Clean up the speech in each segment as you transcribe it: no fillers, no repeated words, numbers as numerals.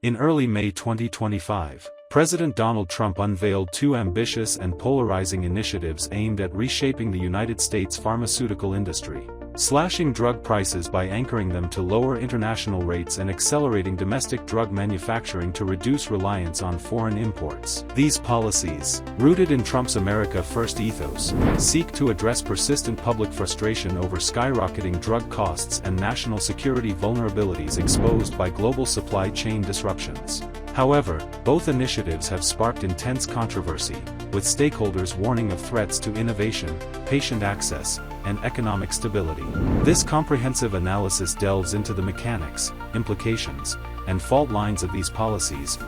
In early May 2025, President Donald Trump unveiled two ambitious and polarizing initiatives aimed at reshaping the United States pharmaceutical industry, slashing drug prices by anchoring them to lower international rates and accelerating domestic drug manufacturing to reduce reliance on foreign imports. These policies, rooted in Trump's America First ethos, seek to address persistent public frustration over skyrocketing drug costs and national security vulnerabilities exposed by global supply chain disruptions. However, both initiatives have sparked intense controversy, with stakeholders warning of threats to innovation, patient access, and economic stability. This comprehensive analysis delves into the mechanics, implications, and fault lines of these policies.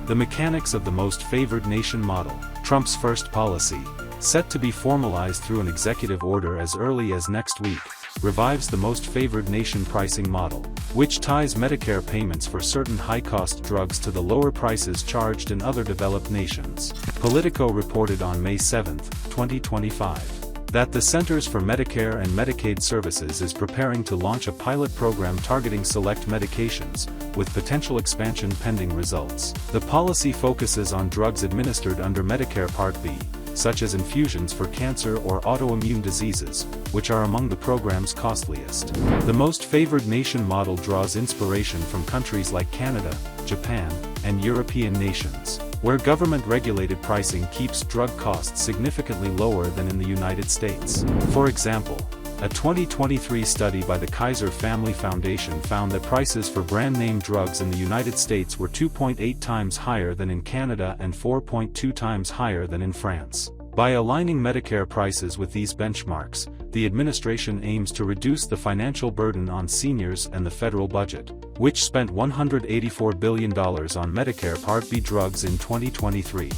The mechanics of the most favored nation model. Trump's first policy, set to be formalized through an executive order as early as next week, revives the most favored nation pricing model, which ties Medicare payments for certain high-cost drugs to the lower prices charged in other developed nations. Politico reported on May 7, 2025, that the Centers for Medicare and Medicaid Services is preparing to launch a pilot program targeting select medications, with potential expansion pending results. The policy focuses on drugs administered under Medicare Part B, such as infusions for cancer or autoimmune diseases, which are among the program's costliest. The most favored nation model draws inspiration from countries like Canada, Japan, and European nations, where government-regulated pricing keeps drug costs significantly lower than in the United States. For example, a 2023 study by the Kaiser Family Foundation found that prices for brand-name drugs in the United States were 2.8 times higher than in Canada and 4.2 times higher than in France. By aligning Medicare prices with these benchmarks, the administration aims to reduce the financial burden on seniors and the federal budget, which spent $184 billion on Medicare Part B drugs in 2023.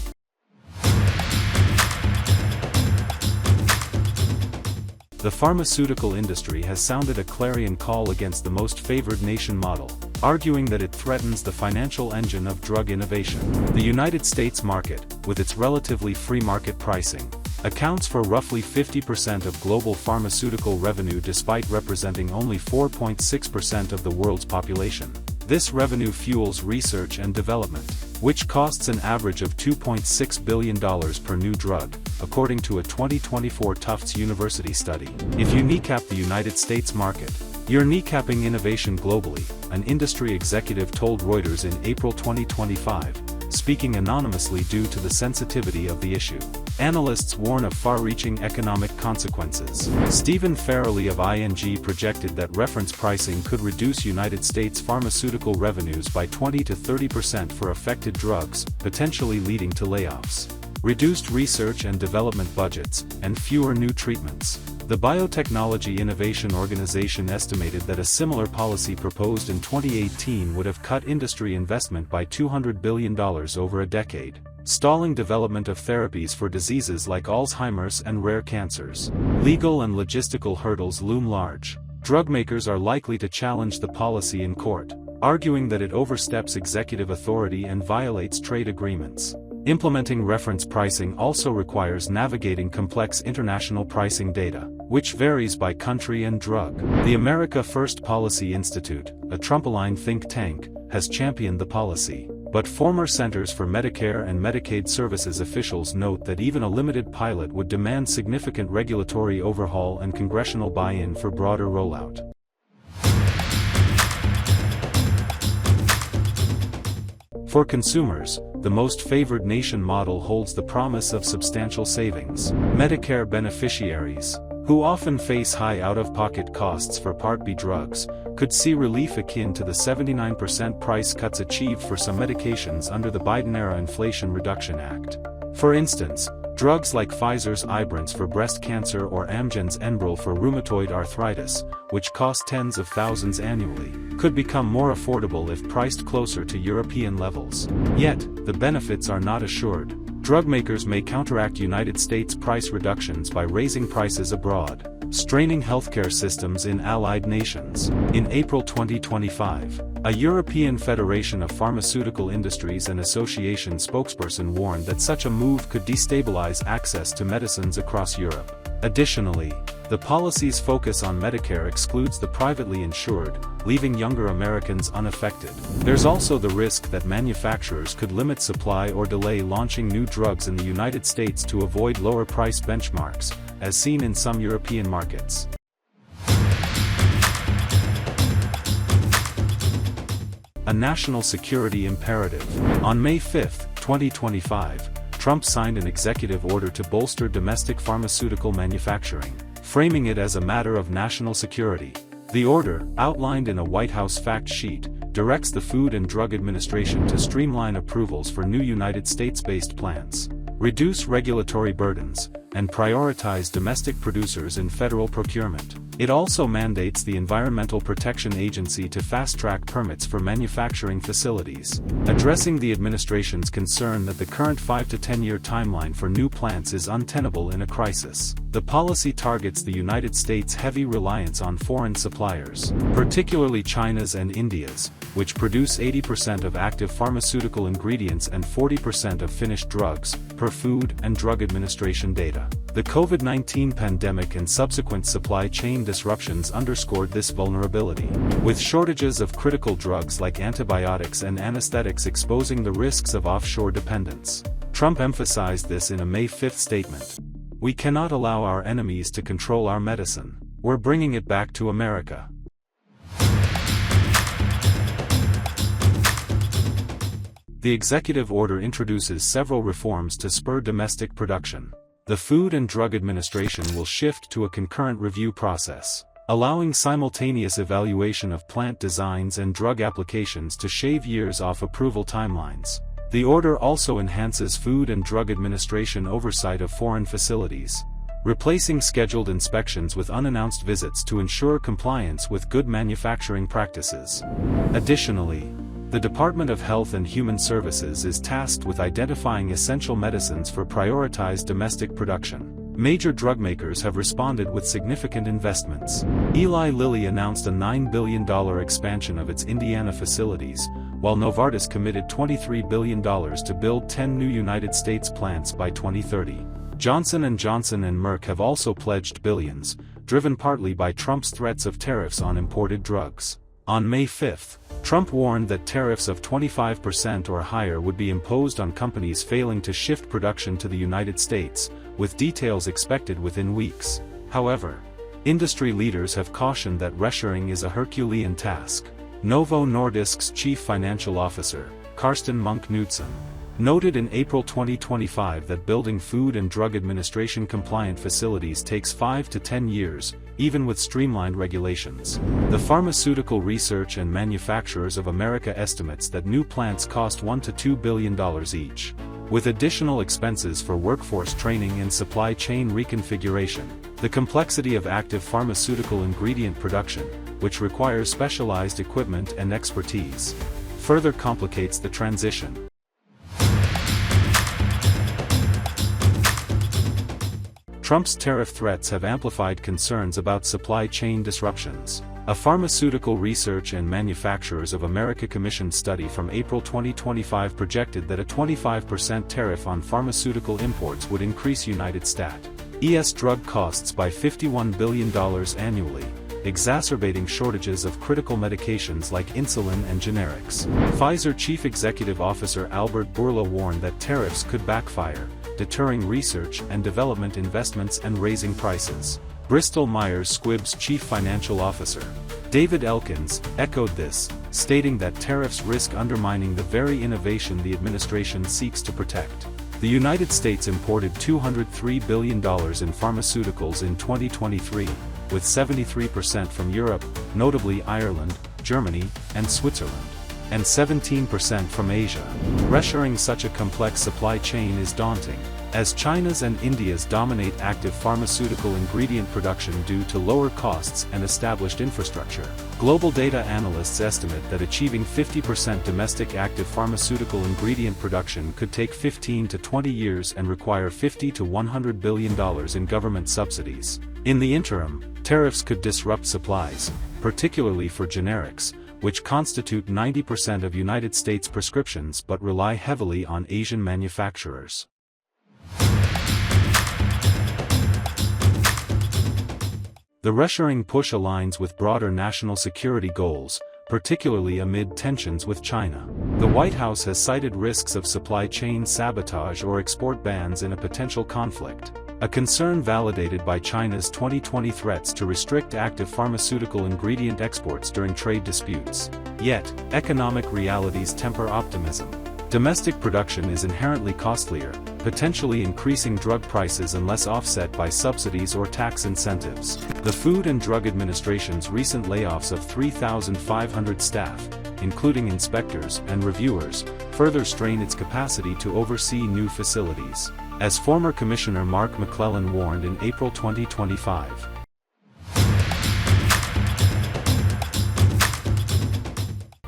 The pharmaceutical industry has sounded a clarion call against the most favored nation model, arguing that it threatens the financial engine of drug innovation. The United States market, with its relatively free market pricing, accounts for roughly 50% of global pharmaceutical revenue despite representing only 4.6% of the world's population. This revenue fuels research and development, which costs an average of $2.6 billion per new drug, according to a 2024 Tufts University study. If you kneecap the United States market, you're kneecapping innovation globally, an industry executive told Reuters in April 2025, speaking anonymously due to the sensitivity of the issue. Analysts warn of far-reaching economic consequences. Stephen Farrelly of ING projected that reference pricing could reduce United States pharmaceutical revenues by 20 to 30% for affected drugs, potentially leading to layoffs, reduced research and development budgets, and fewer new treatments. The Biotechnology Innovation Organization estimated that a similar policy proposed in 2018 would have cut industry investment by $200 billion over a decade, stalling development of therapies for diseases like Alzheimer's and rare cancers. Legal and logistical hurdles loom large. Drug makers are likely to challenge the policy in court, arguing that it oversteps executive authority and violates trade agreements. Implementing reference pricing also requires navigating complex international pricing data, which varies by country and drug. The America First Policy Institute, a Trump-aligned think tank, has championed the policy, but former Centers for Medicare and Medicaid Services officials note that even a limited pilot would demand significant regulatory overhaul and congressional buy-in for broader rollout. For consumers, the most favored nation model holds the promise of substantial savings. Medicare beneficiaries, who often face high out-of-pocket costs for Part B drugs, could see relief akin to the 79% price cuts achieved for some medications under the Biden-era Inflation Reduction Act. For instance, drugs like Pfizer's Ibrance for breast cancer or Amgen's Enbrel for rheumatoid arthritis, which cost tens of thousands annually, could become more affordable if priced closer to European levels. Yet, the benefits are not assured. Drug makers may counteract United States price reductions by raising prices abroad, straining healthcare systems in allied nations. In April 2025, a European Federation of Pharmaceutical Industries and Association spokesperson warned that such a move could destabilize access to medicines across Europe. Additionally, the policy's focus on Medicare excludes the privately insured, leaving younger Americans unaffected. There's also the risk that manufacturers could limit supply or delay launching new drugs in the United States to avoid lower price benchmarks, as seen in some European markets. A national security imperative. On May 5, 2025, Trump signed an executive order to bolster domestic pharmaceutical manufacturing, framing it as a matter of national security. The order, outlined in a White House fact sheet, directs the Food and Drug Administration to streamline approvals for new United States-based plants, reduce regulatory burdens, and prioritize domestic producers in federal procurement. It also mandates the Environmental Protection Agency to fast-track permits for manufacturing facilities, addressing the administration's concern that the current 5 to 10-year timeline for new plants is untenable in a crisis. The policy targets the United States' heavy reliance on foreign suppliers, particularly China's and India's, which produce 80% of active pharmaceutical ingredients and 40% of finished drugs, per Food and Drug Administration data. The COVID-19 pandemic and subsequent supply chain disruptions underscored this vulnerability, with shortages of critical drugs like antibiotics and anesthetics exposing the risks of offshore dependence. Trump emphasized this in a May 5 statement. "We cannot allow our enemies to control our medicine. We're bringing it back to America." The executive order introduces several reforms to spur domestic production. The Food and Drug Administration will shift to a concurrent review process, allowing simultaneous evaluation of plant designs and drug applications to shave years off approval timelines. The order also enhances Food and Drug Administration oversight of foreign facilities, replacing scheduled inspections with unannounced visits to ensure compliance with good manufacturing practices. Additionally, the Department of Health and Human Services is tasked with identifying essential medicines for prioritized domestic production. Major drug makers have responded with significant investments. Eli Lilly announced a $9 billion expansion of its Indiana facilities, while Novartis committed $23 billion to build 10 new United States plants by 2030. Johnson & Johnson and Merck have also pledged billions, driven partly by Trump's threats of tariffs on imported drugs. On May 5, Trump warned that tariffs of 25% or higher would be imposed on companies failing to shift production to the United States, with details expected within weeks. However, industry leaders have cautioned that reshoring is a Herculean task. Novo Nordisk's chief financial officer, Karsten Munk-Knudsen, noted in April 2025 that building Food and Drug Administration compliant facilities takes 5 to 10 years, even with streamlined regulations. The Pharmaceutical Research and Manufacturers of America estimates that new plants cost $1 to $2 billion each, with additional expenses for workforce training and supply chain reconfiguration. The complexity of active pharmaceutical ingredient production, which requires specialized equipment and expertise, further complicates the transition. Trump's tariff threats have amplified concerns about supply chain disruptions. A Pharmaceutical Research and Manufacturers of America commissioned study from April 2025 projected that a 25% tariff on pharmaceutical imports would increase United States' drug costs by $51 billion annually, exacerbating shortages of critical medications like insulin and generics. Pfizer Chief Executive Officer Albert Bourla warned that tariffs could backfire, deterring research and development investments and raising prices. Bristol-Myers Squibb's chief financial officer, David Elkins, echoed this, stating that tariffs risk undermining the very innovation the administration seeks to protect. The United States imported $203 billion in pharmaceuticals in 2023, with 73% from Europe, notably Ireland, Germany, and Switzerland, and 17% from Asia. Reshoring such a complex supply chain is daunting, as China's and India's dominate active pharmaceutical ingredient production due to lower costs and established infrastructure. Global data analysts estimate that achieving 50% domestic active pharmaceutical ingredient production could take 15 to 20 years and require $50 to $100 billion in government subsidies. In the interim, tariffs could disrupt supplies, particularly for generics, which constitute 90% of United States prescriptions but rely heavily on Asian manufacturers. The reshoring push aligns with broader national security goals, particularly amid tensions with China. The White House has cited risks of supply chain sabotage or export bans in a potential conflict, a concern validated by China's 2020 threats to restrict active pharmaceutical ingredient exports during trade disputes. Yet, economic realities temper optimism. Domestic production is inherently costlier, potentially increasing drug prices unless offset by subsidies or tax incentives. The Food and Drug Administration's recent layoffs of 3,500 staff, including inspectors and reviewers, further strain its capacity to oversee new facilities, as former Commissioner Mark McClellan warned in April 2025.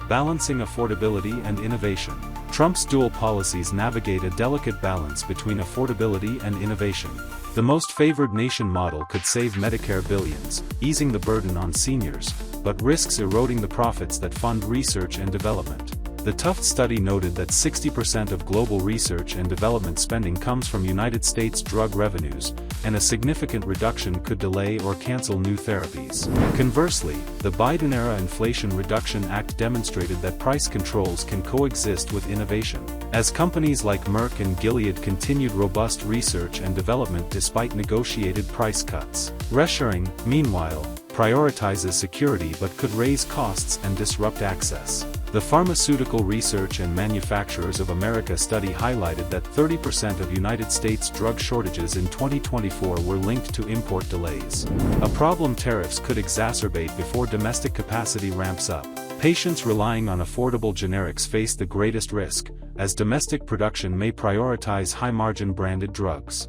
Balancing affordability and innovation. Trump's dual policies navigate a delicate balance between affordability and innovation. The most favored nation model could save Medicare billions, easing the burden on seniors, but risks eroding the profits that fund research and development. The Tufts study noted that 60% of global research and development spending comes from United States drug revenues, and a significant reduction could delay or cancel new therapies. Conversely, the Biden-era Inflation Reduction Act demonstrated that price controls can coexist with innovation, as companies like Merck and Gilead continued robust research and development despite negotiated price cuts. Reshoring, meanwhile, prioritizes security but could raise costs and disrupt access. The Pharmaceutical Research and Manufacturers of America study highlighted that 30% of United States drug shortages in 2024 were linked to import delays, a problem tariffs could exacerbate before domestic capacity ramps up. Patients relying on affordable generics face the greatest risk, as domestic production may prioritize high-margin branded drugs.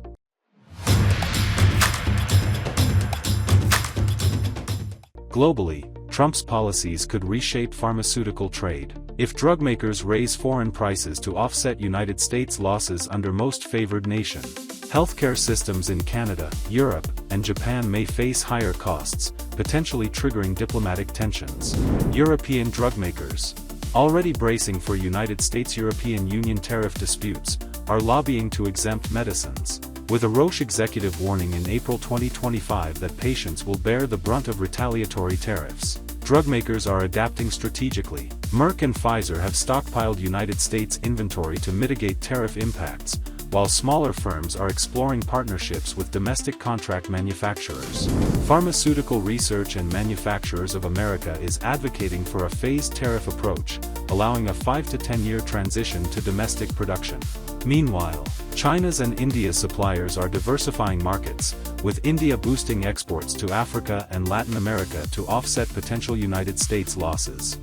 Globally, Trump's policies could reshape pharmaceutical trade. If drug makers raise foreign prices to offset United States losses under most favored nation, healthcare systems in Canada, Europe, and Japan may face higher costs, potentially triggering diplomatic tensions. European drug makers, already bracing for United States-European Union tariff disputes, are lobbying to exempt medicines, with a Roche executive warning in April 2025 that patients will bear the brunt of retaliatory tariffs. Drug makers are adapting strategically. Merck and Pfizer have stockpiled United States inventory to mitigate tariff impacts, while smaller firms are exploring partnerships with domestic contract manufacturers. Pharmaceutical Research and Manufacturers of America is advocating for a phased tariff approach, allowing a 5 to 10-year transition to domestic production. Meanwhile, China's and India's suppliers are diversifying markets, with India boosting exports to Africa and Latin America to offset potential United States losses.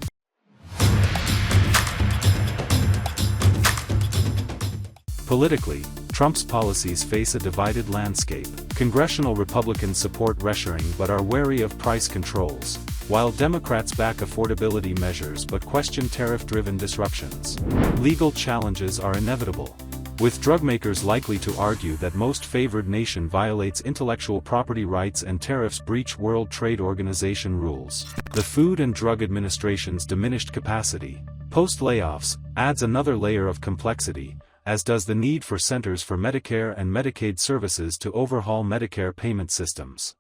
Politically, Trump's policies face a divided landscape. Congressional Republicans support reshoring but are wary of price controls, while Democrats back affordability measures but question tariff-driven disruptions. Legal challenges are inevitable, with drug makers likely to argue that most favored nation violates intellectual property rights and tariffs breach World Trade Organization rules. The Food and Drug Administration's diminished capacity, post-layoffs, adds another layer of complexity, as does the need for Centers for Medicare and Medicaid Services to overhaul Medicare payment systems.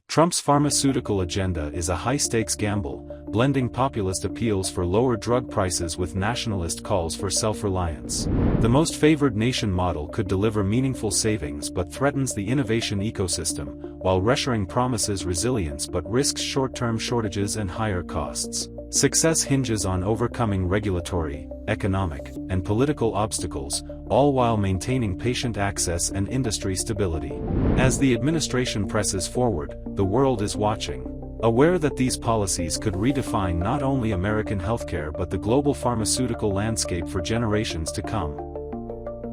Trump's pharmaceutical agenda is a high-stakes gamble, blending populist appeals for lower drug prices with nationalist calls for self-reliance. The most favored nation model could deliver meaningful savings but threatens the innovation ecosystem, while reshoring promises resilience but risks short-term shortages and higher costs. Success hinges on overcoming regulatory, economic, and political obstacles, all while maintaining patient access and industry stability. As the administration presses forward, the world is watching, aware that these policies could redefine not only American healthcare but the global pharmaceutical landscape for generations to come.